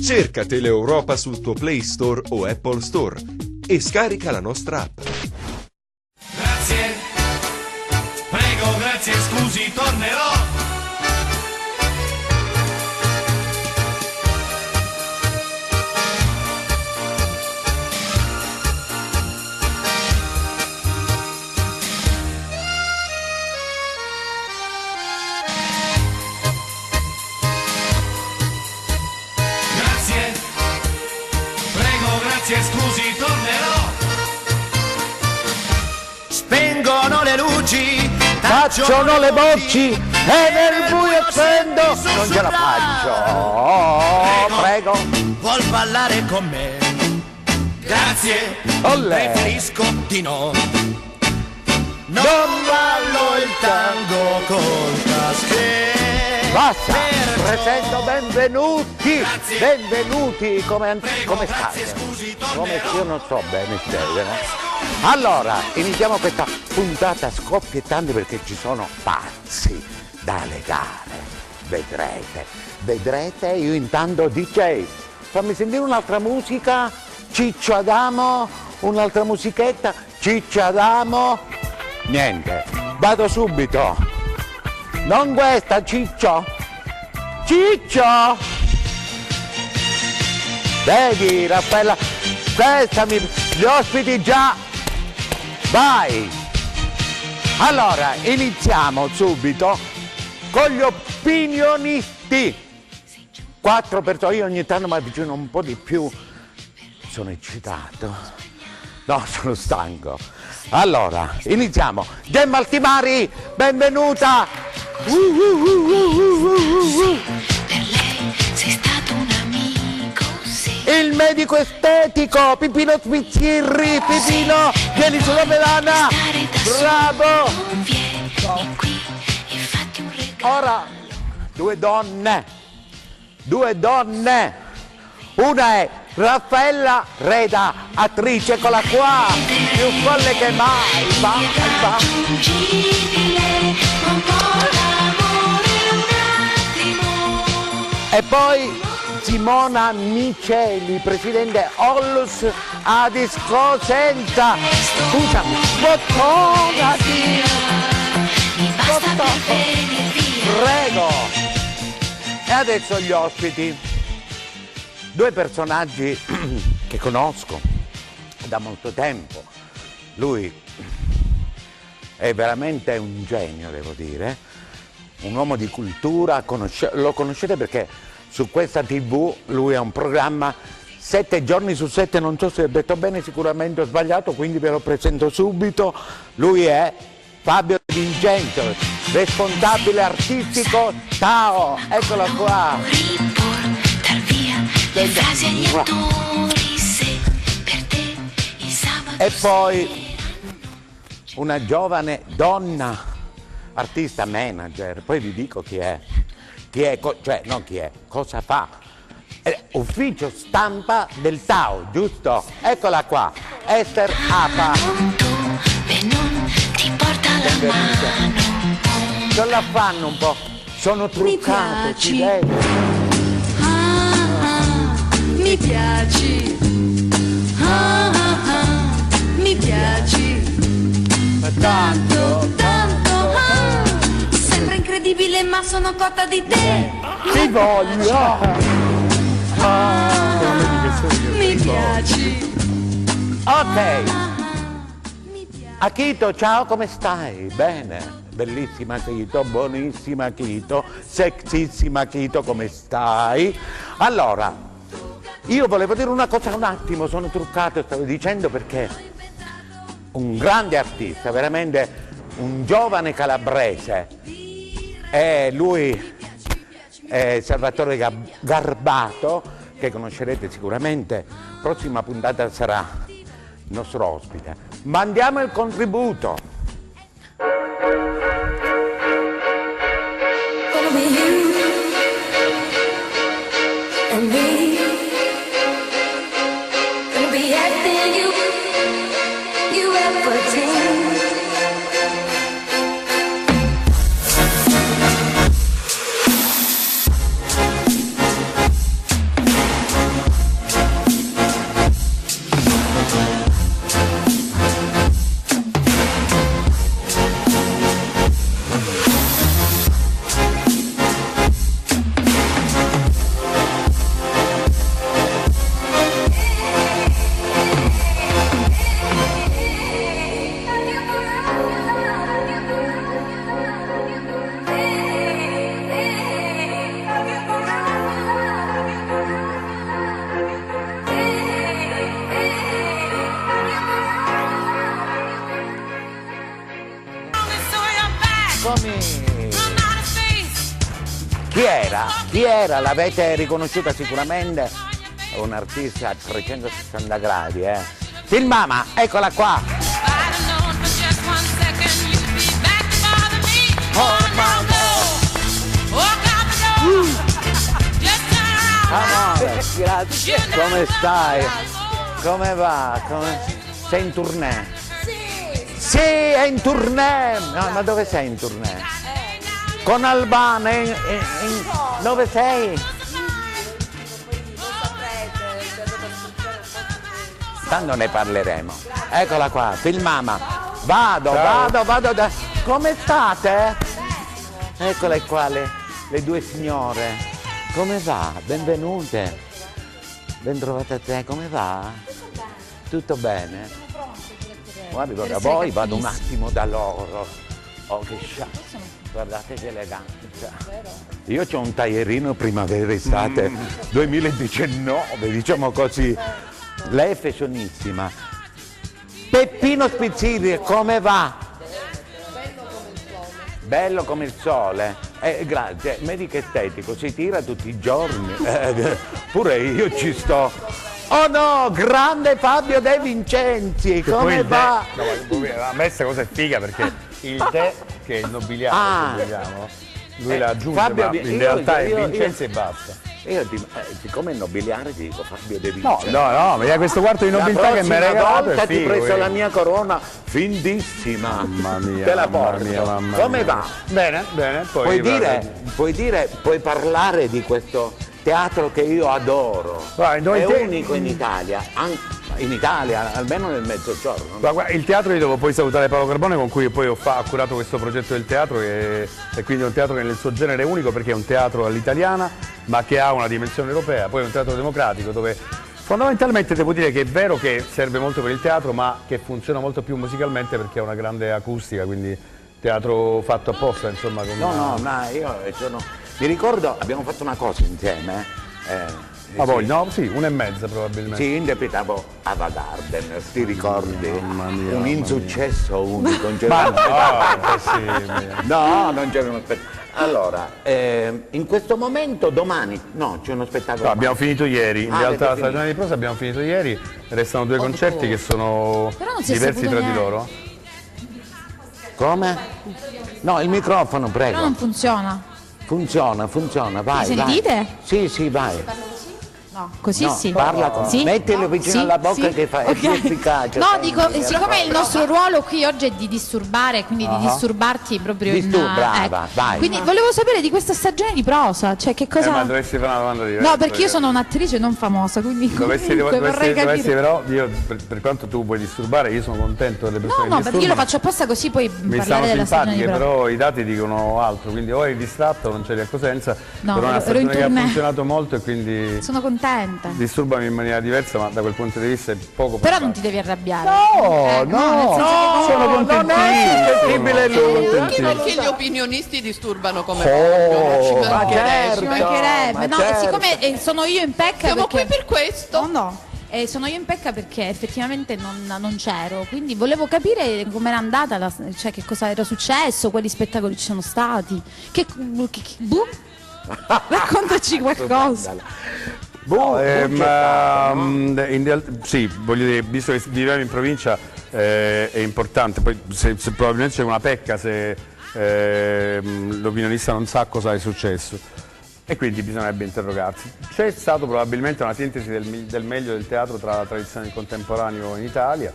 Cerca Teleeuropa sul tuo Play Store o Apple Store e scarica la nostra app. Grazie, prego, grazie, scusi, tornerò. Grazie, scusi, tornerò. Spengono le luci, tacciono le voci e nel buio accendo. Non ce la faccio. Oh, prego. Vuol ballare con me? Grazie. Ollè. Preferisco di no. Non ballo il tango col taschè. Basta, presento benvenuti, grazie. Benvenuti, come state? Come io non so bene, no? Allora, iniziamo questa puntata scoppiettante perché ci sono pazzi da legare, vedrete, io intanto DJ, fammi sentire un'altra musica, Ciccio Adamo, un'altra musichetta, Ciccio Adamo, niente, vado subito. Non questa, Ciccio! Ciccio! Vedi, Raffaella, gli ospiti già! Vai! Allora, iniziamo subito con gli opinionisti. 4 persone, io ogni tanto mi avvicino un po' di più. Sono eccitato. No, sono stanco. Allora, iniziamo. Gemma Altimari, benvenuta! Per lei sei stato un amico, sì. Il medico estetico, Pipino Spizzirri, Pipino, vieni sulla melana, bravo! Vieni qui e fatti un regalo. Ora, due donne, una è Raffaella Reda, attrice, eccola qua, più folle che mai, va. E poi Simona Miceli, presidente Ollus Adis Cosenza. Scusa, bottonati! Prego! E adesso gli ospiti. 2 personaggi che conosco da molto tempo. Lui è veramente un genio, devo dire. Un uomo di cultura, lo conoscete perché su questa TV lui ha un programma 7 giorni su 7, non so se ho detto bene, sicuramente ho sbagliato, quindi ve lo presento subito. Lui è Fabio Vincenzo, responsabile artistico, ciao, eccola qua. E poi una giovane donna, artista manager, poi vi dico chi è, cosa fa. Ufficio stampa del Tao, giusto? Eccola qua, Esther Apa. Non la fanno un po', sono truccate, ci vede. Mi piaci, mi piaci, tanto, sembra incredibile ma sono cotta di te. Ti voglio, mi piaci. ok. Akito, ciao, come stai? Bene, bellissima Akito, buonissima Akito, sexissima Akito, come stai? Allora, io volevo dire una cosa un attimo, sono truccato, stavo dicendo perché un grande artista, veramente un giovane calabrese, e lui è Salvatore Garbato, che conoscerete sicuramente, prossima puntata sarà il nostro ospite. Mandiamo il contributo. era? Chi era? L'avete riconosciuta sicuramente? È un artista a 360 gradi, Filmama, eccola qua. Amore, grazie. Come stai? Come va? Sei in tournée? Sì, è in tournée. No, ma dove sei in tournée? Con Albano, dove sei? Tanto ne parleremo. Eccola qua, filmama. Vado. Come state? Eccole qua le due signore. Come va? Benvenute. Ben trovate a te, come va? Tutto bene? Guardi, da voi vado un attimo da loro. Oh, che sciazzo. Guardate che eleganza. Io c'ho un taglierino primavera-estate 2019, diciamo così. Lei è fashionissima. Peppino Spizzirri, come va? Bello come il sole. Grazie, medico estetico, si tira tutti i giorni. Pure io ci sto. Oh no, grande Fabio De Vincenzi, come va? A me questa cosa è figa perché il tè, che è il nobiliare, che vogliamo, lui la aggiunge, Fabio, ma in realtà è Vincenzi e basta. Siccome è nobiliare ti dico Fabio De Vincenzi. No, ma questo quarto di nobiltà che mi hai regalato è ti figo. ho preso la mia corona findissima. Mamma mia. Te la porto. Come va? Bene, poi puoi parlare di questo teatro che io adoro. È unico in Italia, almeno nel mezzogiorno. Guarda, il teatro, io devo poi salutare Paolo Carbone, con cui poi ho curato questo progetto del teatro, e quindi è un teatro che nel suo genere è unico perché è un teatro all'italiana ma che ha una dimensione europea, poi è un teatro democratico dove fondamentalmente devo dire che è vero che serve molto per il teatro ma che funziona molto più musicalmente perché ha una grande acustica, quindi teatro fatto apposta, insomma. Mi ricordo, abbiamo fatto una cosa insieme. No, sì, 1,5 probabilmente. Sì, interpretavo Ava Garden, ti ricordi? Un insuccesso unico. No, non c'era uno spettacolo. Allora, in questo momento, domani, no, c'è uno spettacolo. No, abbiamo finito ieri, in realtà la stagione di prosa abbiamo finito ieri, restano 2 concerti che sono diversi tra di loro. Come? No, il microfono, prego. Però non funziona. Funziona, vai. Mi sentite? Sì, vai. No, così no, sì. Parla con... Sì? Mettilo vicino alla bocca che fa, è più efficace. No, dico, siccome il nostro ruolo qui oggi è di disturbare, quindi di disturbarti proprio brava, vai. Quindi volevo sapere di questa stagione di prosa, cioè che cosa... ma dovresti fare una domanda diversa. No, perché io sono un'attrice non famosa, quindi dovresti però, io, per quanto tu puoi disturbare, io sono contento delle persone No, perché io lo faccio apposta così poi parlare della stagione di prosa. Però i dati dicono altro, quindi o eri distratto o non c'eri a Cosenza, per una stagione che ha funzionato molto e quindi... Sono contenta. Disturbami in maniera diversa, ma da quel punto di vista è poco. Però non ti devi arrabbiare. No, sono contentissimo. Anche perché gli opinionisti disturbano come ci mancherebbe. No, siccome sono io in pecca. Siamo qui per questo. No. Sono io in pecca perché effettivamente non c'ero, quindi volevo capire com'era andata, cioè che cosa era successo, quali spettacoli ci sono stati. Raccontaci qualcosa. Sì, voglio dire, visto che viviamo in provincia è importante, poi se probabilmente c'è una pecca se l'opinionista non sa cosa è successo e quindi bisognerebbe interrogarsi. C'è stato probabilmente una sintesi del meglio del teatro tra la tradizione e il contemporaneo in Italia,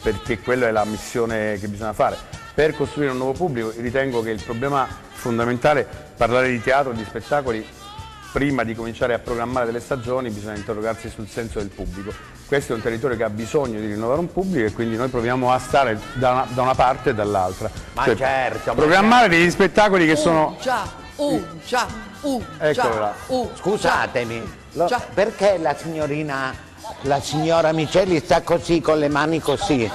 perché quella è la missione che bisogna fare. Per costruire un nuovo pubblico ritengo che il problema fondamentale è parlare di teatro, di spettacoli. Prima di cominciare a programmare delle stagioni bisogna interrogarsi sul senso del pubblico. Questo è un territorio che ha bisogno di rinnovare un pubblico e quindi noi proviamo a stare da una parte e dall'altra. Programmare degli spettacoli che sono... Scusatemi, perché la signora Micheli sta così con le mani così?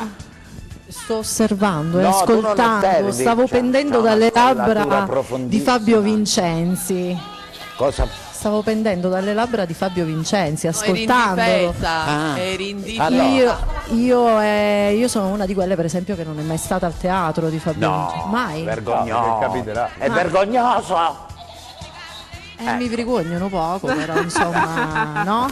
Sto osservando e ascoltando, stavo pendendo dalle labbra di Fabio Vincenzi. Cosa? Stavo pendendo dalle labbra di Fabio Vincenzi, ascoltandolo. Eri in difesa. Io sono una di quelle, per esempio, che non è mai stata al teatro di Fabio Vincenzi. Mai. Vergognoso. Capiterà. È vergognoso. Mi vergognano poco, però insomma, no?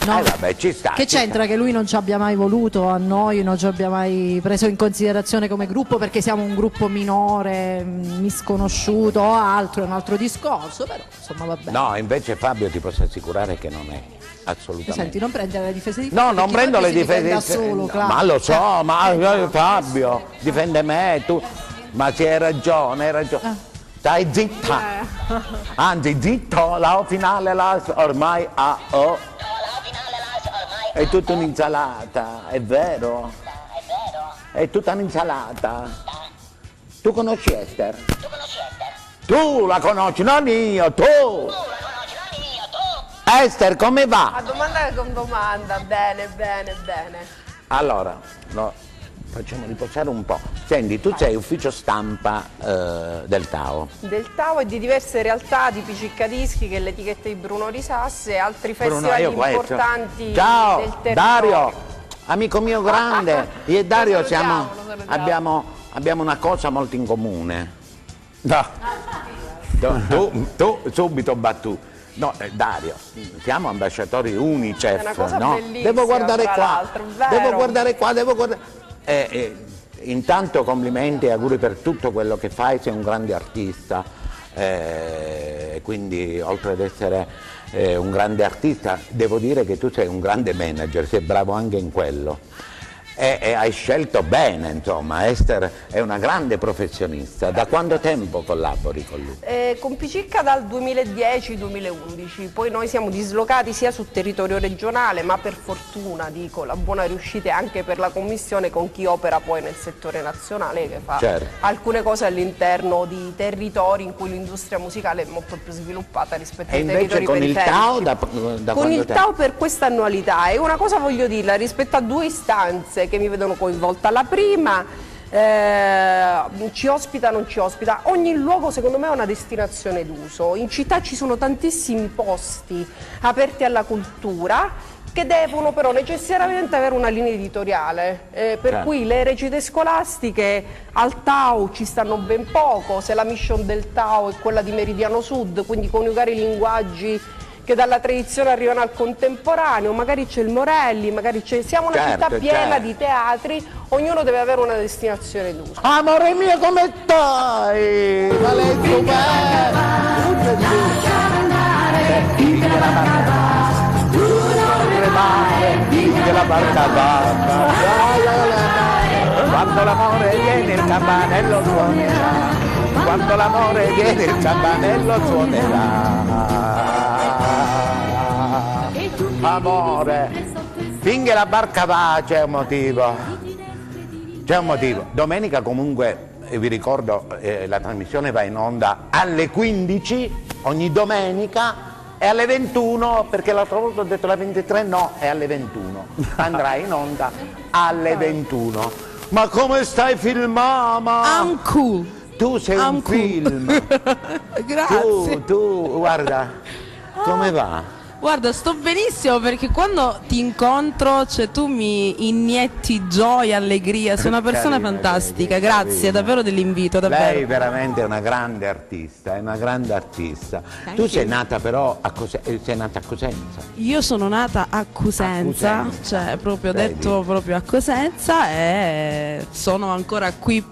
No. Vabbè, ci sta. Che c'entra che lui non ci abbia mai voluto a noi, non ci abbia mai preso in considerazione come gruppo perché siamo un gruppo minore, misconosciuto o altro, è un altro discorso, però insomma va bene. No, invece Fabio ti posso assicurare che non è assolutamente. Senti, non prendere le difese di No, non prendo le difese da solo, ma lo so, ma Fabio difende me, tu. Ma sì, hai ragione, hai ragione. Stai zitta. Anzi, zitto, la finale ormai è tutta un'insalata, è vero? È tutta un'insalata. Tu conosci Esther? Tu la conosci, non io, tu! Esther, come va? A domanda con domanda, bene. Allora, no, facciamo riposare un po'. Senti, tu sei ufficio stampa del Tao. Del Tao e di diverse realtà di Piccicadischi, che è l'etichetta di Bruno Risassi e altri festival importanti Ciao, del territorio. Dario, amico mio grande. Io e Dario abbiamo una cosa molto in comune. No. Tu subito battu. No, Dario, siamo ambasciatori Unicef, è una cosa no? bellissima, Devo guardare qua, vero. Intanto complimenti e auguri per tutto quello che fai, sei un grande artista, quindi oltre ad essere un grande artista, devo dire che tu sei un grande manager, sei bravo anche in quello. E hai scelto bene, insomma, Esther è una grande professionista. Da quanto tempo collabori con lui? Con Picicca dal 2010-2011, poi noi siamo dislocati sia sul territorio regionale, ma per fortuna, dico, la buona riuscita è anche per la commissione con chi opera poi nel settore nazionale, che fa alcune cose all'interno di territori in cui l'industria musicale è molto più sviluppata rispetto ai territori periferici. E invece con il Tao con il Tao per questa annualità, e una cosa voglio dirla rispetto a due istanze che mi vedono coinvolta. La prima, ci ospita o non ci ospita, ogni luogo secondo me è una destinazione d'uso. In città ci sono tantissimi posti aperti alla cultura che devono però necessariamente avere una linea editoriale, per cui le recite scolastiche al Tao ci stanno ben poco, se la mission del Tao è quella di Meridiano Sud, quindi coniugare i linguaggi che dalla tradizione arrivano al contemporaneo, magari c'è il Morelli, magari siamo una città piena di teatri, ognuno deve avere una destinazione d'uso. Amore mio, come stai? Ma lei la barca va, quando l'amore viene il campanello suonerà, quando l'amore viene il campanello suonerà. Amore, finché la barca va c'è un motivo, Domenica comunque, vi ricordo, la trasmissione va in onda alle 15 ogni domenica e alle 21, perché l'altra volta ho detto alle 23, no, è alle 21, andrà in onda alle 21. Ma come stai filmando? I'm cool. Tu sei un film. Grazie. Tu, guarda, come va? Guarda, sto benissimo perché quando ti incontro, cioè tu mi inietti gioia, allegria, sei una persona fantastica, grazie davvero dell'invito, davvero. Lei veramente è una grande artista, Tu sei nata però a Cosenza. Io sono nata a Cosenza, cioè proprio detto proprio a Cosenza, e sono ancora qui.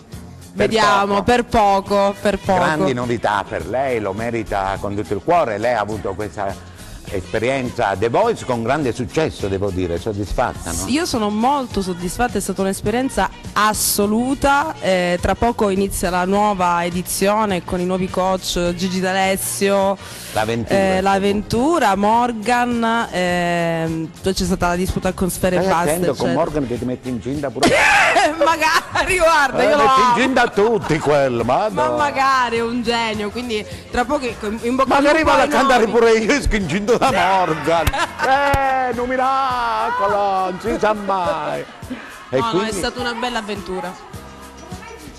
Vediamo, per poco. Grandi novità per lei, lo merita con tutto il cuore, lei ha avuto questa esperienza The Voice con grande successo, devo dire, soddisfatta, no? Io sono molto soddisfatta, è stata un'esperienza assoluta, tra poco inizia la nuova edizione con i nuovi coach Gigi D'Alessio, l'avventura Morgan, poi c'è stata la disputa con Sfere e Basta, con Morgan che ti metti incinta pure magari, guarda, io lo metti incinta a tutti quello, ma magari è un genio, quindi tra poco in bocca al lupo. Magari vado a cantare pure io incinto da Morgan, un miracolo, non si sa mai. No, è stata una bella avventura.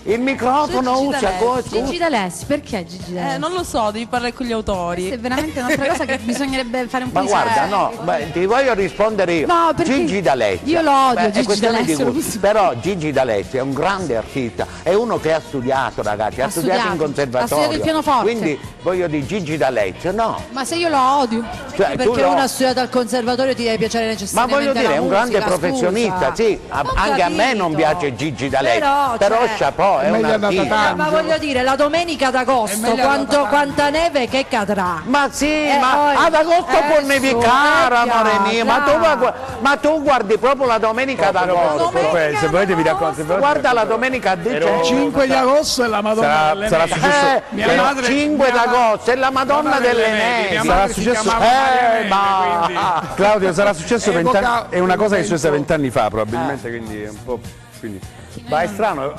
Il microfono Gigi usa D'Alessio. Gigi D'Alessio, perché Gigi D'Alessio? Non lo so, devi parlare con gli autori. Questa è veramente un'altra cosa che bisognerebbe fare un po' Ma di guarda, serietà. no, ti voglio rispondere io. No, perché Gigi D'Alessio. io lo odio, È Gigi questione di D'Alessio, l'ho gusti. visto. Però Gigi D'Alessio è un grande artista, è uno che ha studiato, ragazzi, ha studiato in conservatorio. ha studiato il pianoforte. Quindi voglio dire Gigi D'Alessio, no. Ma se io lo odio. Cioè, tu Perché lo- uno ha studiato al conservatorio ti deve piacere Ma necessariamente voglio dire, è la un grande musica, professionista, scusa. sì, Ho anche a me non capito. piace Gigi D'Alessio, Però, però cioè, chapeau, è un meglio andata artista. tanto. Ma voglio dire, la domenica d'agosto, quanta neve che cadrà. Ma sì, ma poi- ad agosto può nevicare, amore mio, ma tu guardi proprio la domenica d'agosto. Se volete vi racconto. Guarda la domenica a Il dicembre. 5 di agosto è la Madonna delle sarà Nevi. successo- Mia madre- 5 d'agosto è la Madonna delle Nevi. Mia Sarà madre si successo- chiamava Maria Neve, ma quindi- Claudio, sarà successo Epoca- 20 anni, è una cosa che è successa 20 anni fa Eh. probabilmente, quindi è un po'. Quindi. Ma è strano,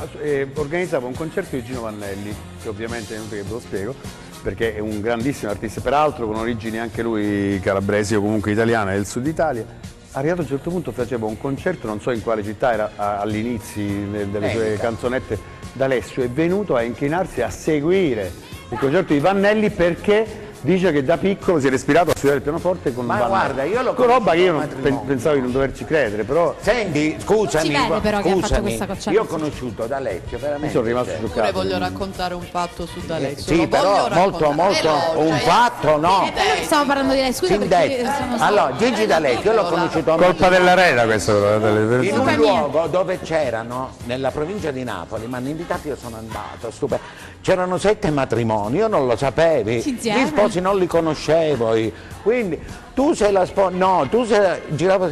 organizzavo un concerto di Gino Vannelli, che ovviamente è inutile che ve lo spiego, perché è un grandissimo artista, peraltro con origini anche lui calabresi o comunque italiane del sud Italia. Arrivato a un certo punto faceva un concerto, non so in quale città, era all'inizio delle sue canzonette, d'Alessio è venuto a inchinarsi a seguire il concerto di Vannelli perché dice che da piccolo si è respirato a studiare il pianoforte con Ma Vannelli. guarda, io lo con roba che io conosco non matrimonio. pensavo di non doverci credere, però Senti, scusami, Si vede però che ha fatto scusami, questa cocciata. io ho conosciuto D'Alessio, veramente. mi sono rimasto cioè. Pure scioccato. voglio raccontare un fatto su D'Alessio. Sì, Lo però voglio molto, raccontare. molto, un Veloce, fatto no. Noi stiamo parlando di lei, scusa perché Sindetto. sono Allora, Gigi D'Alessio, io l'ho conosciuto a Colpa della reda questo. in un Colpa mia. luogo dove c'erano, nella provincia di Napoli, mi hanno invitato, io sono andato, stupendo. C'erano 7 matrimoni, io non lo sapevi, Insieme? gli sposi non li conoscevo, quindi tu sei la sposa, no, tu sei giravo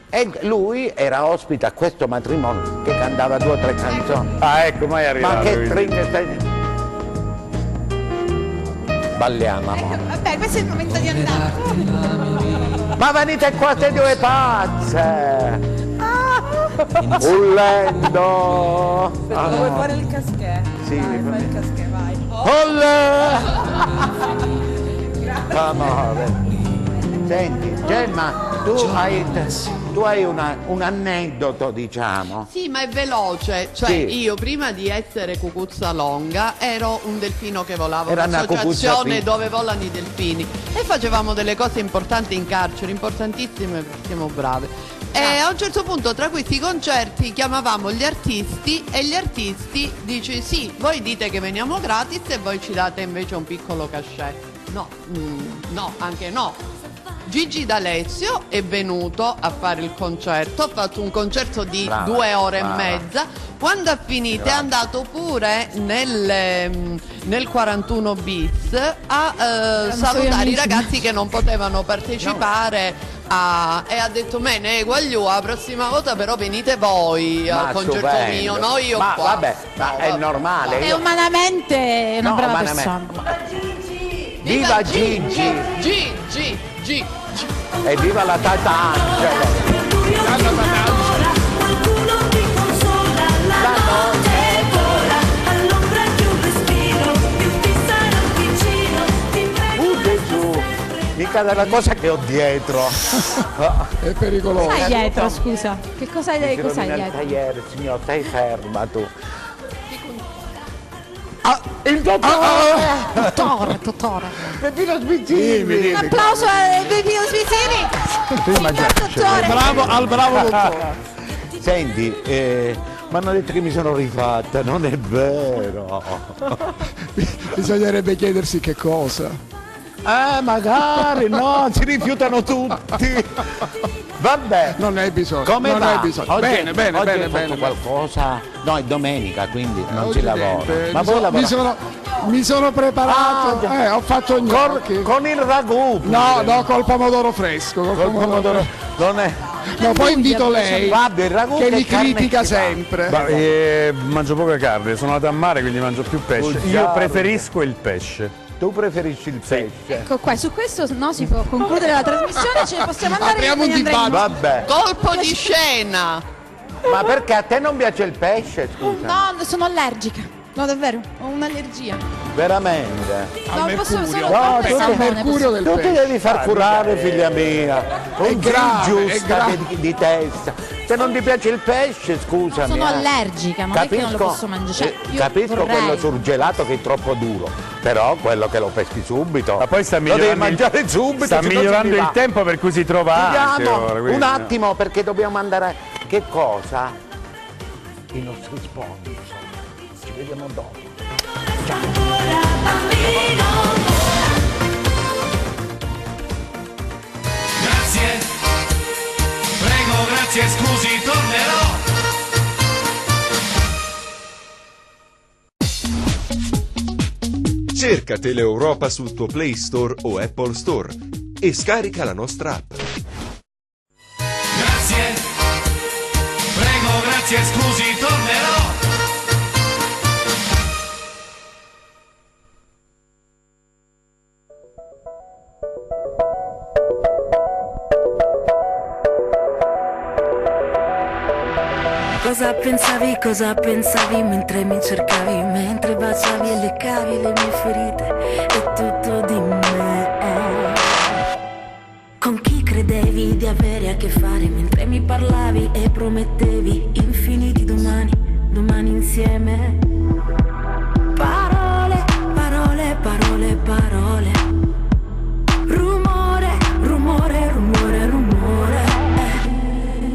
e lui era ospite a questo matrimonio che cantava 2 o 3 canzoni. Ah, ecco, mai arrivato. Ma che quindi. trinche stai... Balliamo, amore. Vabbè, questo è il momento di andare. Ma venite qua, ste 2 pazze! Ullendo! Vuoi fare il caschè? Sì, Fai il caschè, vai. Amore. Senti, Gemma, tu hai un aneddoto, diciamo. Sì, ma è veloce. Cioè, Sì. io prima di essere Cucuzza Longa ero un delfino che volava, Era una un'associazione Cucuzza dove volano i delfini. E facevamo delle cose importanti in carcere, importantissime, perché siamo brave. E a un certo punto tra questi concerti chiamavamo gli artisti e gli artisti dice sì, voi dite che veniamo gratis e voi ci date invece un piccolo cachet. No, no, anche no. Gigi D'Alessio è venuto a fare il concerto, ha fatto un concerto di Brava, 2 ore brava. e mezza. Quando ha finito è andato pure nel 41 bis a salutare i ragazzi che non potevano partecipare e ha detto bene, guagliù, la prossima volta però venite voi al Ma concerto stupendo. mio, no io Ma qua. vabbè, ma è normale. È io- umanamente una No, brava umanamente. persona. Viva Gigi! Gigi! E viva la Tatangelo! Qualcuno ti consola, la notte vola, all'ombra di un respiro, più ti sarò vicino, ti prego. Gesù! Mica della cosa che ho dietro! È pericoloso. Cosa hai dietro, scusa? Che cosa hai Rovina il dietro? tagliere, signor, stai ferma tu! Dottore. Peppino Sbizzini! Un applauso a Peppino Sbizzini. Dottore. Bravo, al bravo dottore. Senti, mi hanno detto che mi sono rifatta, non è vero! Bisognerebbe chiedersi che cosa. Magari, no, si rifiutano tutti! Vabbè! Non ne hai bisogno. Come non va? ne hai bisogno. Oggi, Bene, bene, oggi bene, hai fatto bene. qualcosa? No, è domenica, quindi non Oggi si lavora. niente. Ma voi lavorate? Mi sono preparato, ho fatto gnocchi. Con il ragù! No, no, col pomodoro fresco. Col pomodoro. Non è. No, poi invito lei, Fabio, il ragù che mi carne critica ci va. sempre. Ma, mangio poca carne, sono andato a mare quindi mangio più pesce. Io preferisco il pesce. Tu preferisci il pesce? Ecco qua, su questo no si può concludere la trasmissione, ce ne possiamo andare. Apriamo e un quindi andremo. Vabbè. Colpo di scena! Ma perché a te non piace il pesce, scusa? No, sono allergica. No, davvero, ho un'allergia. Veramente? No, posso solo No, il tutto il salmone. mercurio del Tu ti pesce. devi far curare, figlia mia. Con grave, giusta è grave. di testa. Se non ti piace il pesce, scusami. Sono allergica, non è che non lo posso mangiare. Cioè, io capisco vorrei. quello surgelato che è troppo duro, però quello che lo peschi subito. Ma poi sta lo devi migliorando, mangiare subito. sta se no migliorando si il va. tempo per cui si trova anche Vediamo, ora, quindi, un attimo perché dobbiamo andare. Che cosa? I nostri sponsor. Ci vediamo dopo. Grazie, prego, grazie, scusi, tornerò. Cerca Teleeuropa sul tuo Play Store o Apple Store e scarica la nostra app. Grazie, prego, grazie, scusi, tornerò. Cosa pensavi mentre mi cercavi, mentre baciavi e leccavi le mie ferite e tutto di me? Con chi credevi di avere a che fare mentre mi parlavi e promettevi infiniti domani, domani insieme? Parole, parole, parole, parole. Rumore, rumore, rumore, rumore.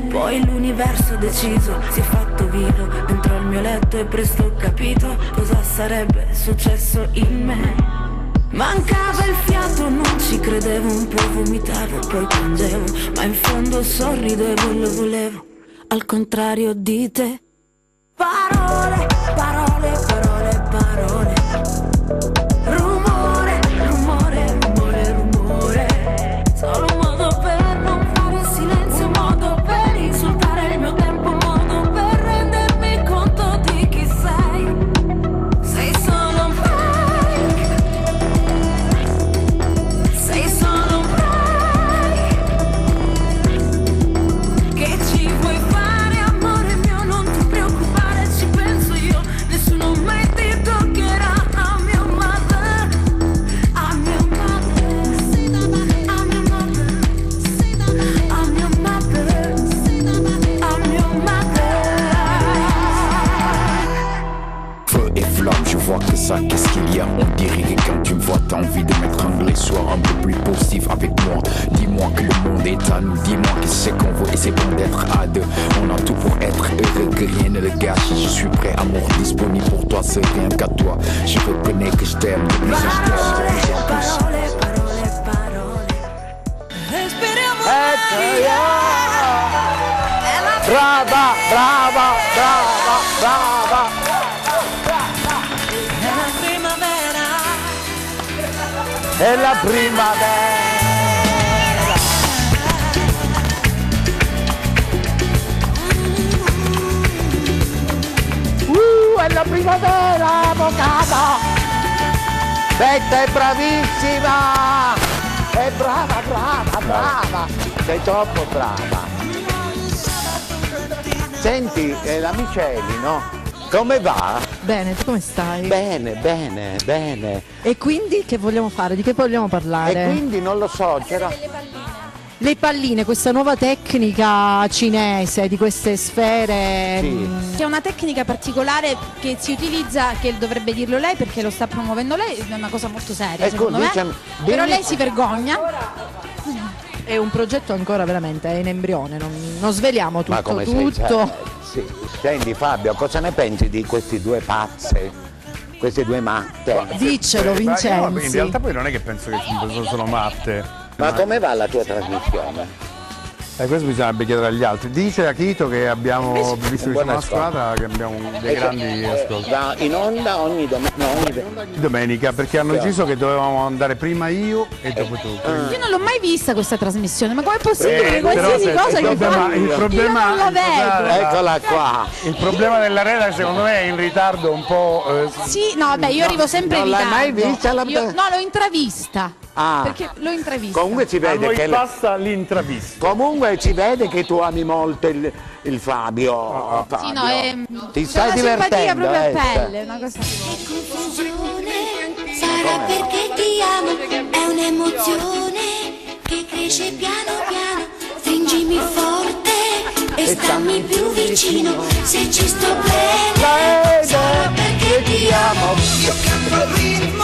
Poi l'universo ha deciso, si è fatto vivo dentro il mio letto e presto ho capito cosa sarebbe successo in me. Mancava il fiato, non ci credevo, un po' vomitavo, poi piangevo, ma in fondo sorridevo e lo volevo, al contrario di te. Parole, parole, parole, parole. Rumore, rumore, rumore, rumore. Solo un modo per non fare silenzio, un modo per insultare il mio tempo, un modo per rendermi conto di chi sei. Sei solo un fake. Sei solo un fake. Che ci vuoi fare, amore mio, non ti preoccupare, ci penso io. Nessuno mai ti toccherà. I'm your mother, I'm your mother, I'm your mother, I'm your mother, I'm your mother. Feu et flamme, je vois que ça, qu'est-ce qu'il y a? On dirait que quand tu me vois, t'as envie de m'étrangler. Sois un peu plus positif avec moi. Dis-moi que le monde est à nous. Dis-moi que c'est qu'on veut et c'est bon d'être à deux. On a tout pour être heureux, que rien ne le gâche. Je suis prêt, amour disponible pour toi, c'est rien qu'à toi. Je reconnais que je t'aime, depuis que je t'aime. Parole, parole, parole. Respiriamo Brava, brava, brava, brava. È la primavera. È la primavera. È la primavera, avvocato. Betta è bravissima. È brava, brava, brava. Sei troppo brava. Senti, la Miceli, no? Come va? Bene, tu come stai? Bene, bene, bene. E quindi che vogliamo fare? Di che vogliamo parlare? E quindi non lo so, c'era... Le palline, questa nuova tecnica cinese di queste sfere. Che è una tecnica particolare che si utilizza, che dovrebbe dirlo lei perché lo sta promuovendo lei, è una cosa molto seria Ecco, secondo me. diciamo, Però dimmi- lei si vergogna. È un progetto ancora veramente in embrione, non sveliamo tutto. Ma come sei? tutto. Sì. Senti Fabio, cosa ne pensi di questi due pazze? Queste due matte? Diccelo, Ma io Vincenzi. in realtà poi non è che penso che sono matte. Ma come va la tua trasmissione? Questo bisognerebbe chiedere agli altri. Dice Akito che abbiamo, visto che siamo buon una ascolto. squadra, che abbiamo dei grandi ascolti. Va in onda ogni Domenica, perché hanno deciso che dovevamo andare prima io e dopo tu. Io non l'ho mai vista questa trasmissione, ma com'è possibile? Però Qualsiasi se- cosa che fa, il problema, io non la vedo. Eccola qua. Il problema della Reda secondo me è in ritardo un po'. Sì, no, vabbè, io arrivo sempre in non l'hai ritardo. mai vista la- No, l'ho intravista. perché l'ho intravista. Comunque si vede che passa l'intravista. Comunque si vede che tu ami molto il Fabio. Sì, no, ti c'è stai una simpatia divertendo, proprio a pelle, una cosa. Sarà perché ti amo, è un'emozione che cresce piano piano. Stringimi forte e stammi più vicino. Se ci sto bene, sarà perché ti amo. Io canto al ritmo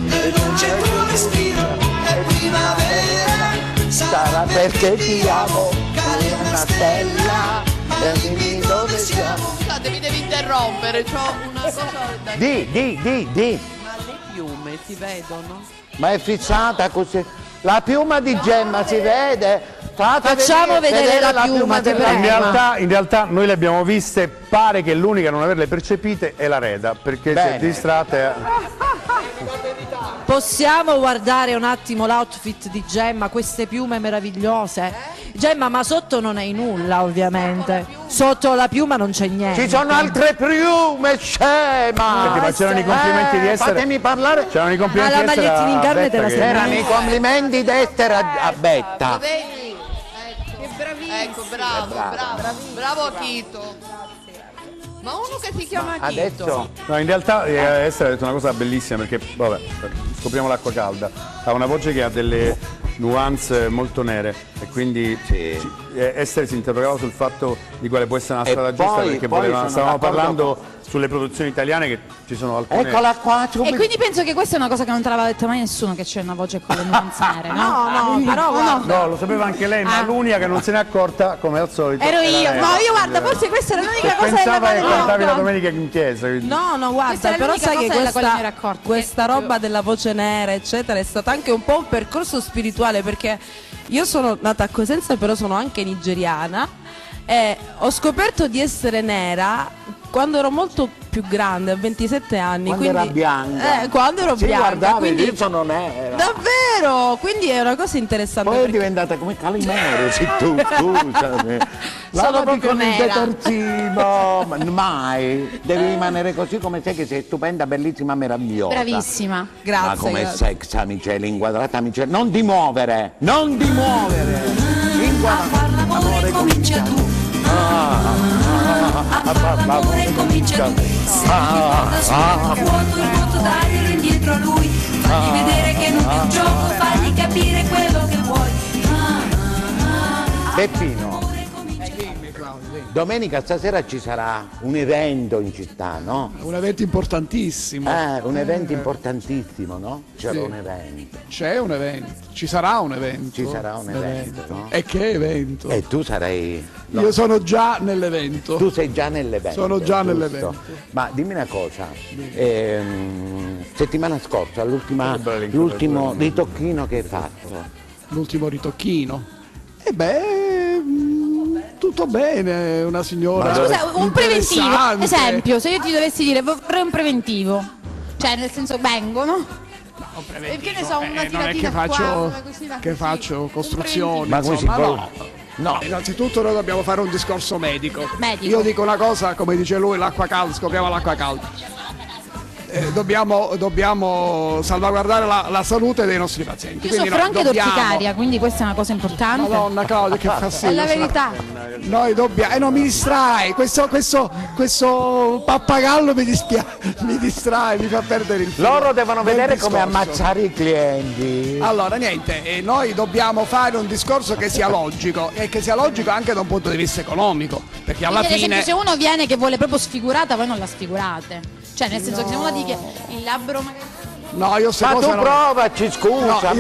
e non c'è tuo respiro. È primavera, sarà perché ti amo. È una stella, e dimmi dove siamo. Scusate, mi devi interrompere, c'ho una cosa da Di. Ma le piume si vedono? Ma è fissata così. La piuma di Gemma si vede? Facciamo vedere la piuma, te della prego. In realtà noi le abbiamo viste, pare che l'unica a non averle percepite è la Reda, perché si è distratta. Possiamo guardare un attimo l'outfit di Gemma, queste piume meravigliose? Gemma, ma sotto non hai nulla, ovviamente. Sotto la piuma non c'è niente. Ci sono altre piume, scema! Senti, ma c'erano i complimenti di essere. Fatemi parlare. C'erano i complimenti Ma la di essere magliettina in a carne te la Betta, sei Erano i complimenti d'Ester a Betta. Vedi? Che bravissimo. Ecco, bravo Tito. Ma uno che si chiama Tito. Adesso No, in realtà Esther ha detto una cosa bellissima, perché vabbè, scopriamo l'acqua calda. Ha una voce che ha delle nuance molto nere e quindi Esther si interrogava sul fatto di quale può essere una strada giusta, perché stavamo parlando sulle produzioni italiane, che ci sono alcune. eccola qua. E quindi penso che questa è una cosa che non te l'aveva detta mai nessuno, che c'è una voce con le nuance nere, no? No, però guarda. No, lo sapeva anche lei, ma l'unica che non se n'è accorta, come al solito. Ero era io. lei. No, io guarda, forse questa era l'unica cosa della Pensava quale che non cantavi la ero domenica in chiesa. quindi. No, guarda, è però l'unica sai che cosa della quale non ero questa, accorta. questa roba della voce nera, eccetera, è stata anche un po' un percorso spirituale, perché io sono nata a Cosenza, però sono anche nigeriana e ho scoperto di essere nera quando ero molto più grande, a 27 anni. Quando quindi, era bianca. quando ero Sì, bianca. guardate, Quindi, io sono nera. davvero? Quindi è una cosa interessante. Poi è perché- diventata come Calimero, sì, tu, scusami. Lavati proprio con il nera. detersivo. Ma mai. Devi rimanere così come sei, che sei stupenda, bellissima, meravigliosa. Bravissima. Grazie. Ma come grazie. sex, amicelli, inquadrata, amicelli. Non ti muovere, non ti muovere. L'amore comincia tu. L'amore comincia tu. Se da solo il vuoto daglielo indietro a lui. Fagli vedere che non è un gioco, fagli capire quello che vuoi. Peppino, domenica stasera ci sarà un evento in città, no? Un evento importantissimo. Un evento importantissimo, no? C'era Sì. un evento. C'è un evento, ci sarà un evento. Ci sarà un evento, no? E che evento? E tu sarai... no, Io sono già nell'evento. tu sei già nell'evento. Sono già giusto? nell'evento. Ma dimmi una cosa, settimana scorsa, l'ultimo ritocchino che hai fatto, L'ultimo ritocchino. Tutto bene, una signora. Scusa, un preventivo. interessante. Esempio, se io ti dovessi dire vorrei un preventivo. Cioè, nel senso vengono. Perché ne so, una non è tiratina che faccio, qua, una cosina che così. faccio costruzioni. Ma come si insomma, può- no. no. Innanzitutto noi dobbiamo fare un discorso medico. Medico. Io dico una cosa, come dice lui, l'acqua calda, scopriamo l'acqua calda. Dobbiamo salvaguardare la salute dei nostri pazienti. Io Quindi soffro noi anche dobbiamo- d'orticaria, quindi questa è una cosa importante. Madonna Claudia, che È fastidio. la verità. Noi dobbiamo. Non mi distrai, questo pappagallo mi distrae, mi fa perdere il filo Loro devono del vedere come discorso. ammazzare i clienti. Allora, niente, noi dobbiamo fare un discorso che sia logico e che sia logico anche da un punto di vista economico, perché alla Quindi, ad fine esempio, se uno viene che vuole proprio sfigurata, voi non la sfigurate. Cioè, nel senso che se uno dice il labbro magari. no, io se Ma cose tu non... provaci, scusa,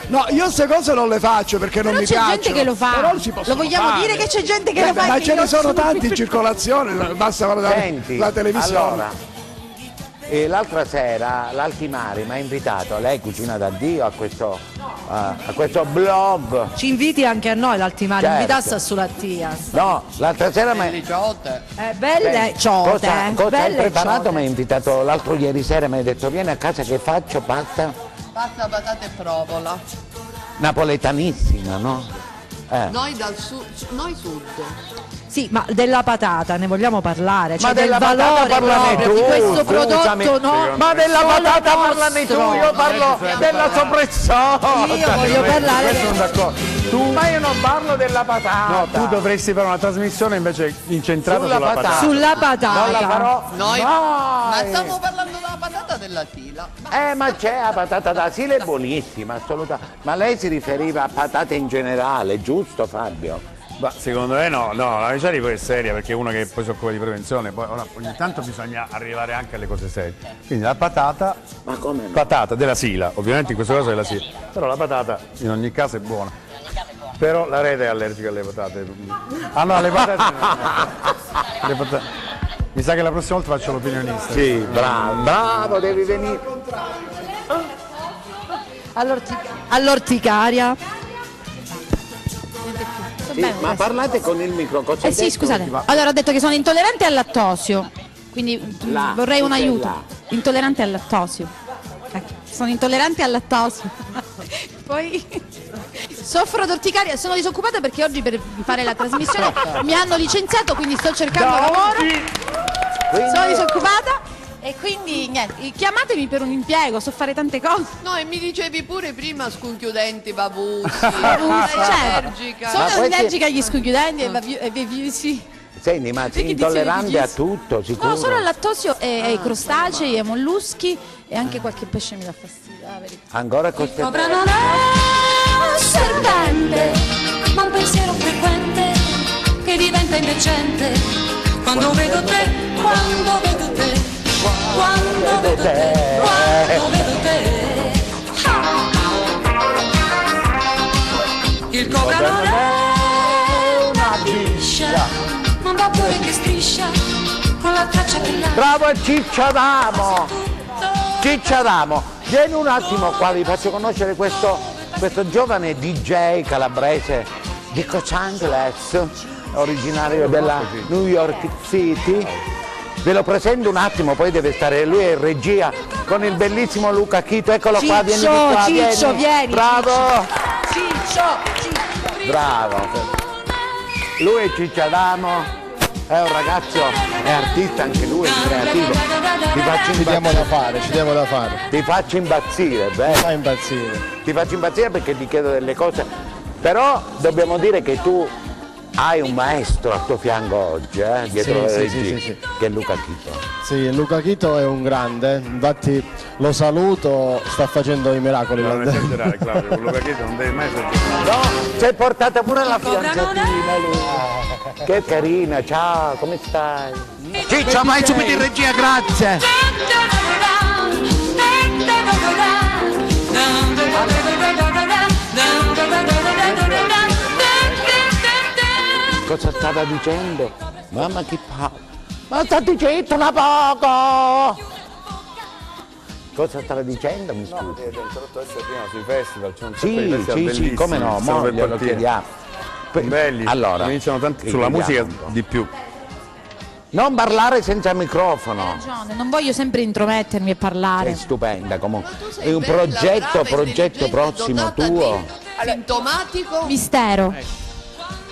no, io se cose non le faccio perché non Però mi c'è piacciono. gente che lo fa. Però si possono Lo vogliamo fare. dire che c'è gente che lo fa e Ma che ce io ne sono sono- tanti in circolazione, basta guardare Senti, la televisione. allora, l'altra sera l'Altimari mi ha invitato, lei cucina da Dio, a questo blog. Ci inviti anche a noi l'Altimari, Certo. invitassa sulla tia. No, l'altra sera mi Belli ciotte. Belle ciote, cosa hai belle preparato? ciote. Mi ha invitato l'altro ieri sera, mi ha detto vieni a casa che faccio pasta Pasta, patate e provola. napoletanissima, no? Noi dal sud, noi sud. Sì, ma della patata ne vogliamo parlare? Cioè Ma della del patata valore parlane proprio tu, di questo scusami. prodotto, no? Ma della Solo patata nostro. parlane tu, io parlo della soppressota. Io voglio parlare Questo sono d'accordo. Ma io non parlo della patata. No, tu dovresti fare una trasmissione invece incentrata sulla patata. Sulla patata. Non la farò. Noi, mai. ma stiamo parlando della patata della Sila. Ma c'è la patata da Sila, è buonissima, assolutamente. Ma lei si riferiva a patate in generale, giusto Fabio? Ma secondo me no, la Viciari poi è seria perché è uno che poi si occupa di prevenzione, poi ogni tanto bisogna arrivare anche alle cose serie. Quindi la patata, ma come no? Patata della Sila, ovviamente in questo caso è la Sila, però la patata in ogni caso è buona. Però la rete è allergica alle patate. Ah no, alle patate. Le patate. Mi sa che la prossima volta faccio l'opinionista. Sì, bravo, devi venire. All'orticaria. Sì, ma parlate con il micro, cosa hai sì, detto? scusate. Allora ho detto che sono intollerante al lattosio, quindi vorrei un aiuto. Intollerante al lattosio. Sono intollerante al lattosio. Poi soffro d'orticaria, sono disoccupata perché oggi per fare la trasmissione mi hanno licenziato, quindi sto cercando lavoro. Sono disoccupata. E quindi niente, chiamatemi per un impiego, so fare tante cose. No, e mi dicevi pure prima sconchiudenti, babusi. Allergica. Sono allergica agli sconchiudenti e babusi. Senti, ma sei intollerante a tutto, sicuro? No, solo al lattosio e ai crostacei, ai molluschi e anche qualche pesce mi dà fastidio, la verità. Ancora così. Cobra non è serpente, ma un pensiero frequente che diventa indecente quando vedo te, quando vedo te. Quando vedo te, quando vedo te. Il cobra non è una biscia, ma un vapore che striscia con la traccia dell'acqua. Bravo Ciccia Adamo! Ciccia Adamo, vieni un attimo qua, vi faccio conoscere questo giovane DJ calabrese di Los Angeles, originario della New York City. Ve lo presento un attimo, poi deve stare lui in regia con il bellissimo Luca Chito. Eccolo qua, vieni di qua, Ciccio, vieni. Bravo! Ciccio. Bravo! Lui è Ciccio Adamo, è un ragazzo, è artista anche lui, è creativo. Ti faccio ci diamo da fare. Ti faccio impazzire, beh. Fai impazzire. Ti faccio impazzire perché ti chiedo delle cose, però dobbiamo dire che tu hai un maestro al tuo fianco oggi, dietro le regie, che è Luca Chito. Sì, Luca Chito è un grande, infatti lo saluto, sta facendo i miracoli. Non esagerare, Claudio, con Luca Chito non devi mai esagerare. No, c'è portata pure la fidanzatina lui. Che carina, ciao, come stai? Ciccio, vai subito in regia, grazie. Cosa stava dicendo? Mamma che ma sta dicendo una poco! Cosa stava dicendo? Mi scusi. No, ti ho interrotto adesso prima sui festival, c'è un sacco Sì, di festival sì, bellissimi, come no, stanno mo per glielo partire. chiediamo. Belli, Allora, cominciano tanto sulla musica di più. Non parlare senza microfono. Hai ragione, non voglio sempre intromettermi e parlare. Sei stupenda comunque. È un bella, brava, progetto prossimo dotata tuo. Sintomatico. Mistero.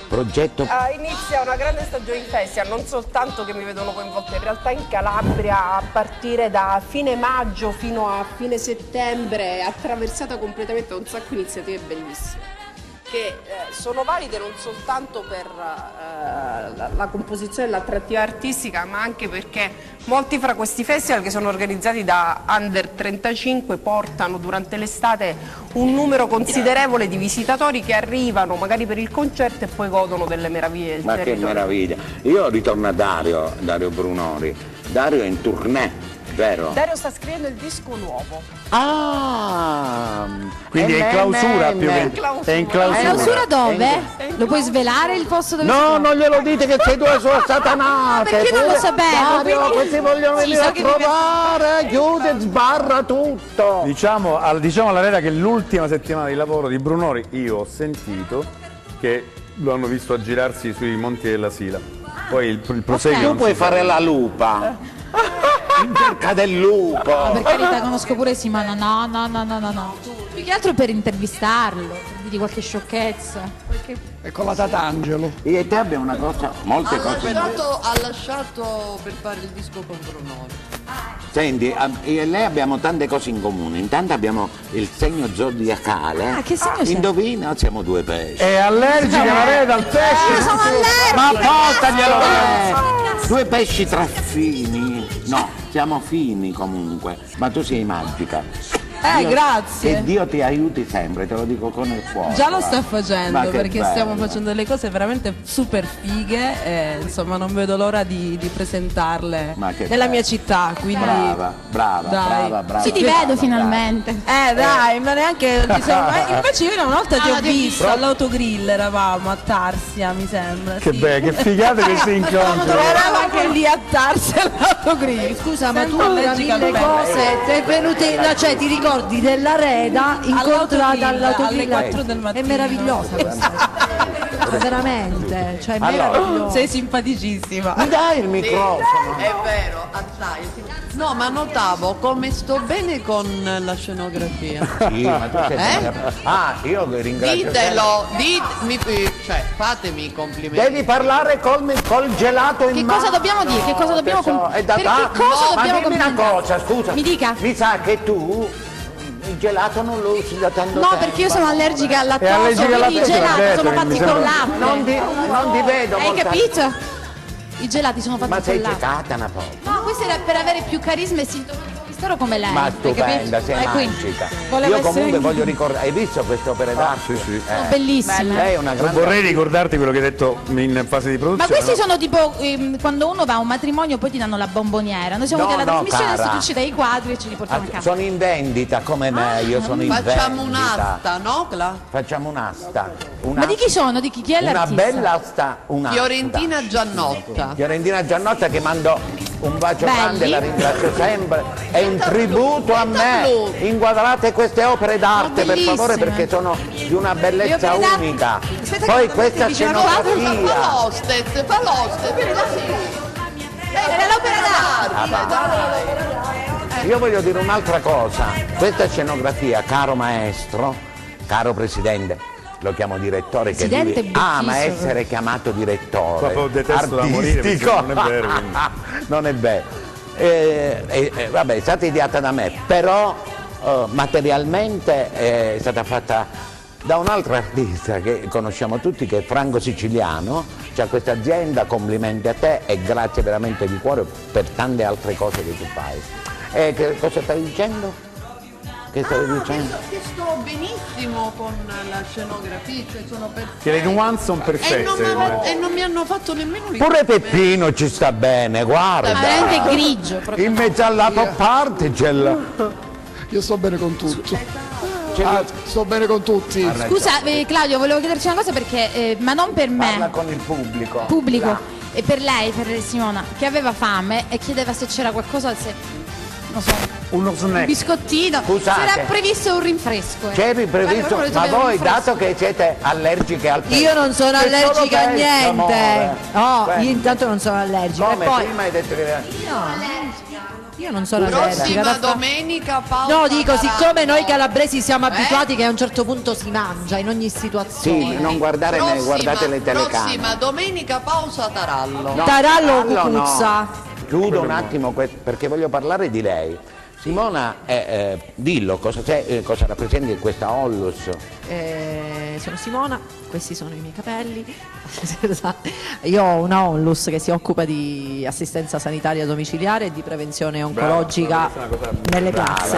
Progetto. Inizia una grande stagione di festival, non soltanto che mi vedono coinvolta, in realtà in Calabria a partire da fine maggio fino a fine settembre, attraversata completamente da un sacco di iniziative bellissime che sono valide non soltanto per la composizione e l'attrattiva artistica, ma anche perché molti fra questi festival che sono organizzati da Under 35 portano durante l'estate un numero considerevole di visitatori che arrivano magari per il concerto e poi godono delle meraviglie del Ma che territorio. meraviglia. Io ritorno a Dario Brunori. Dario è in tournée, vero? Dario sta scrivendo il disco nuovo. Ah! Quindi è in clausura più che... È in clausura. Clausura dove? Lo puoi svelare il posto dove No, non glielo dite che sei due sono satanate. Perché non lo sapevo? Dario, Quindi- questi vogliono Sì, venire so a che trovare, chiude, sbarra tutto. Diciamo alla Rera che l'ultima settimana di lavoro di Brunori io ho sentito che lo hanno visto aggirarsi sui monti della Sila. Poi il proseguo Tu non puoi si sa. fare la lupa. In cerca del lupo. Per carità, conosco pure Simona. No. Più che altro per intervistarlo, per dirgli qualche sciocchezza. E con la Tatangelo. Io e te abbiamo una cosa, molte cose. Ha lasciato per fare il disco con Brunone. Senti, io e lei abbiamo tante cose in comune. Intanto abbiamo il segno zodiacale. Ah, che segno c'è? Indovina, siamo due pesci. È allergica la Reda al pesce? Io sono allergica! Ma portaglielo! Due pesci tra fini. No, siamo fini comunque. Ma tu sei magica. Grazie. Che Dio ti aiuti sempre, te lo dico con il cuore. Già lo sta Ma facendo che perché bello. stiamo facendo delle cose veramente super fighe e insomma non vedo l'ora di presentarle Ma che nella bello. mia città, quindi Brava. Dai. Sì, ti vedo finalmente. Dai, ma neanche invece io una volta ti ho ti ho visto all'autogrill, eravamo a Tarsia mi sembra. Che sì. bello, che figate che si incontrano. Eravamo anche lì a Tarsia all'autogrill. Scusa, ma tu Sempre tra allergica mille al pesce. cose ti è venuta, cioè ti ricordi della Reda incontrata all'autogrill? alle 4 del mattino. È meravigliosa questa. Ma veramente, cioè Allora, meravigliosa. Sei simpaticissima. Mi dai il microfono? È vero, acciaio. No, ma notavo come sto bene con la scenografia. Sì, ma tu sei io ringrazio. Ditelo, cioè fatemi i complimenti. Devi parlare col gelato in Che mano. cosa dobbiamo dire? Che cosa dobbiamo È da per che cosa ma dobbiamo dimmi una commentare? cosa, scusa. Mi dica. Mi sa che tu il gelato non lo usi da tanto tempo. No, perché io sono allergica al lattosio, allergica al quindi i lattosio, gelati detto, sono mi fatti sembra- con latte. Non ti vedo. Hai molta- capito? I gelati sono fatti Ma con sei latte. cecata una po'. No, questo era per avere più carisma e sintomi come lei. Ma hai stupenda, capito? sei quindi magica. volevo Io comunque essere- voglio ricordare. Hai visto queste opere d'arte? Sì. Sono bellissime. Lei è una Non grande. vorrei ricordarti quello che hai detto in fase di Ma produzione. questi no? sono tipo quando uno va a un matrimonio poi ti danno la bomboniera. Noi siamo No, qui alla no, trasmissione, adesso cara. tu ci dai i quadri e ce li portiamo a casa. Sono in vendita come me, io sono in vendita. Facciamo un'asta, no, Cla? Facciamo un'asta. Ma di chi sono? Di chi è Una l'artista? bella asta. Fiorentina Giannotta. Fiorentina Giannotta che mando un bacio Belli. grande, la ringrazio sempre. È un tributo a me. blu. Inquadrate queste opere d'arte per favore bellissime. perché sono di una bellezza Le opere d'arte- unica. Aspetta Poi che questa vicino Fa scenografia. l'hostess, vieni così. Era l'opera d'arte. Io voglio dire un'altra cosa. Questa scenografia, caro maestro, caro presidente, lo chiamo direttore che Presidente vive, ama Becchiso. essere chiamato direttore. Proprio detesto da morire perché artistico. non è vero, quindi. Non è vero. Vabbè, è stata ideata da me, però materialmente è stata fatta da un altro artista che conosciamo tutti, che è Franco Siciliano. C'ha questa azienda, complimenti a te e grazie veramente di cuore per tante altre cose che tu fai. Che cosa stavi dicendo? Che stavi dicendo? Che sto benissimo con la scenografia, cioè sono perfette. Che le nuance sono E perfette. non mi hanno fatto nemmeno i Pure Peppino ci sta bene, guarda. Veramente grigio proprio. In mezzo alla top parte c'è Io sto bene con tutto. Sto bene con tutti. Scusa Claudio, volevo chiederci una cosa perché, ma non per Parla me, con il pubblico. pubblico, e per lei, per Simona, che aveva fame e chiedeva se c'era qualcosa, se non so, Uno un snack. biscottino, Scusate. se era previsto un rinfresco. C'eri previsto, Guarda, ma proprio voi un rinfresco. dato che siete allergiche al pesce. Io non sono È solo allergica a pesce, niente. amore. No, Beh, io intanto non sono allergica. come E poi prima hai detto che io non sono allergica. prossima domenica Paola. No, dico, Taranto. siccome noi calabresi siamo abituati che a un certo punto si mangia in ogni situazione. sì, non guardare me, Prossima- guardate le telecamere. Prossima domenica pausa Tarallo. No, Tarallo o Tarallo no. cucuzza? Chiudo un attimo perché voglio parlare di lei. Simona, dillo cosa rappresenti questa Ollus. Sono Simona, questi sono i miei capelli. Io ho una Onlus che si occupa di assistenza sanitaria domiciliare e di prevenzione oncologica nelle piazze.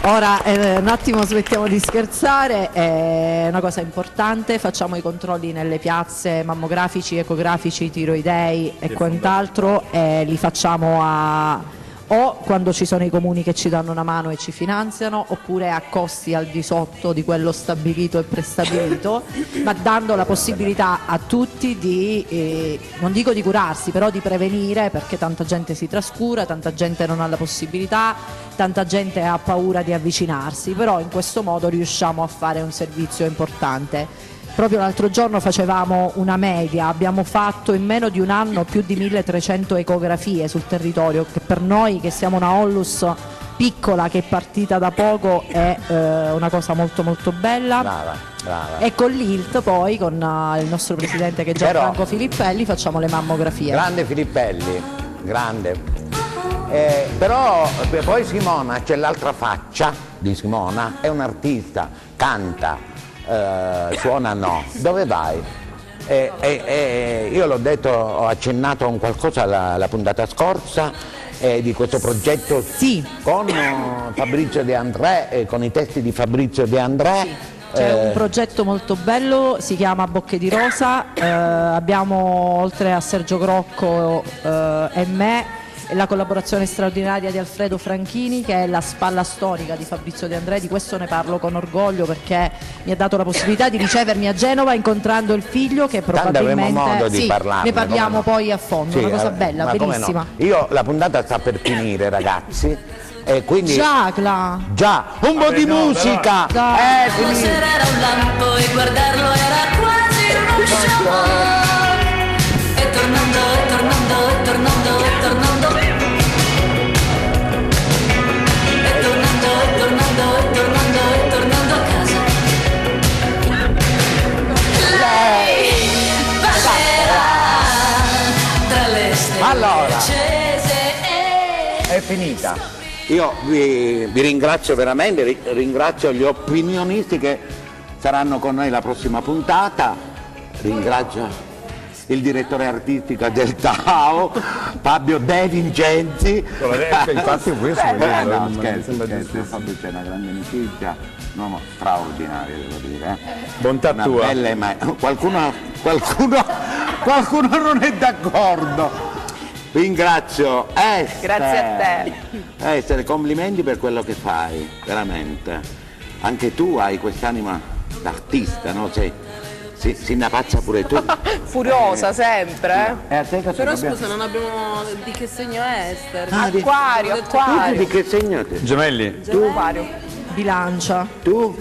Ora un attimo smettiamo di scherzare, è una cosa importante, facciamo i controlli nelle piazze mammografici, ecografici, tiroidei e quant'altro, e li facciamo o quando ci sono i comuni che ci danno una mano e ci finanziano, oppure a costi al di sotto di quello stabilito e prestabilito, ma dando la possibilità a tutti di, non dico di curarsi, però di prevenire, perché tanta gente si trascura, tanta gente non ha la possibilità, tanta gente ha paura di avvicinarsi, però in questo modo riusciamo a fare un servizio importante. Proprio l'altro giorno facevamo una media, abbiamo fatto in meno di un anno più di 1300 ecografie sul territorio, che per noi che siamo una Onlus piccola che è partita da poco è una cosa molto molto bella. Brava. E con l'ILT poi, con il nostro presidente che è Gianfranco Filippelli, facciamo le mammografie. Grande Filippelli, grande. Però poi Simona, c'è l'altra faccia di Simona, è un'artista, canta, suona no. Dove vai? Io l'ho detto, ho accennato a un qualcosa la puntata scorsa di questo progetto con Fabrizio De André, con i testi di Fabrizio De André. C'è un progetto molto bello, si chiama Bocche di Rosa, abbiamo oltre a Sergio Grocco e me la collaborazione straordinaria di Alfredo Franchini, che è la spalla storica di Fabrizio De André. Di questo ne parlo con orgoglio perché mi ha dato la possibilità di ricevermi a Genova incontrando il figlio, che probabilmente modo di parlarne, ne parliamo no? poi a fondo, una cosa bella, bellissima. No? Io la puntata sta per finire, ragazzi, e quindi Già, un po' di musica. La sera era un lampo e guardarlo era quasi uno show. E tornando a casa. Lei passerà tra le stelle Allora, accese è finita. Io vi ringrazio veramente, ringrazio gli opinionisti che saranno con noi la prossima puntata, ringrazio il direttore artistico del Tao, Fabio De Vincenzi. Infatti questo no, scherzo, Fabio c'è una grande amicizia, un uomo straordinario, devo dire. Bontà una tua. Bella, qualcuno non è d'accordo. Ringrazio Esther. Grazie a te. Esther, complimenti per quello che fai, veramente. Anche tu hai quest'anima d'artista, no? Si innapazza pure tu. Furiosa sempre. E a te cosa Però dobbiamo- scusa, non abbiamo di che segno è Esther? Acquario, Tu acquario. di che segno te? Gemelli. Tu? Acquario. Bilancia. Tu?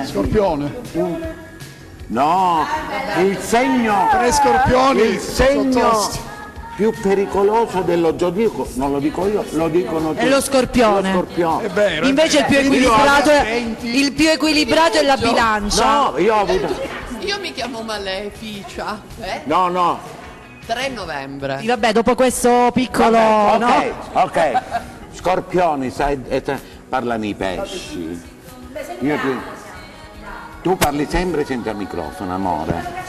Scorpione. No, il segno. 3 scorpioni. Il segno sottosti. più pericoloso dello zodiaco, non lo dico io, lo dicono tutti. È lo Scorpione. Lo Scorpione. È vero. Invece il più equilibrato è la Bilancia. No, io ho avuto. Io mi chiamo Maleficia. No. 3 novembre. Sì, vabbè, dopo questo piccolo, no? Ok. Scorpioni, sai, parlano i pesci. Tu parli sempre senza microfono, amore.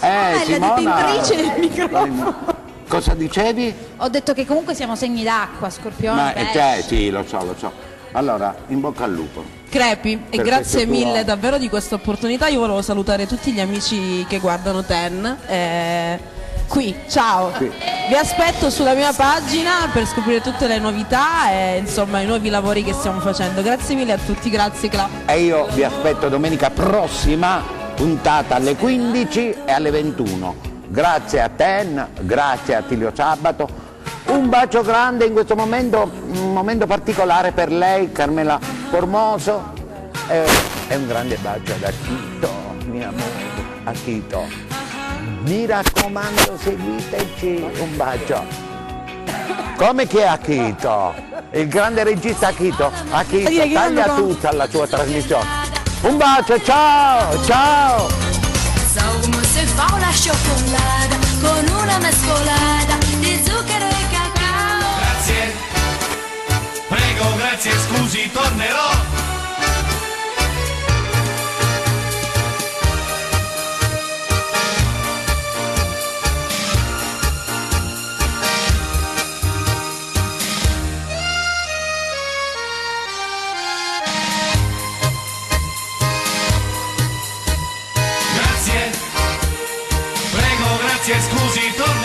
la Simona. detentrice del microfono. Cosa dicevi? Ho detto che comunque siamo segni d'acqua, Scorpione, pesci. Sì, lo so. Allora, in bocca al lupo. Crepi, e Per grazie questo tuo- mille davvero di questa opportunità. Io volevo salutare tutti gli amici che guardano Ten. Qui, ciao. Vi aspetto sulla mia pagina per scoprire tutte le novità e insomma i nuovi lavori che stiamo facendo. Grazie mille a tutti, grazie Cla. E io vi aspetto domenica prossima, puntata alle 15 e alle 21. Grazie a Ten, grazie a Tilio Sabato. Un bacio grande in questo momento, un momento particolare per lei, Carmela Formoso. E un grande bacio da Chito, mio amore, a Chito. Mi raccomando, seguiteci, un bacio. Come che a Chito? Il grande regista Chito, taglia tutta alla sua trasmissione. Un bacio, ciao, ciao! So come si fa una cioccolata con una mescolata di zucchero e cacao. Grazie, prego, grazie, scusi, tornerò. Grazie, prego, grazie, scusi, tornerò.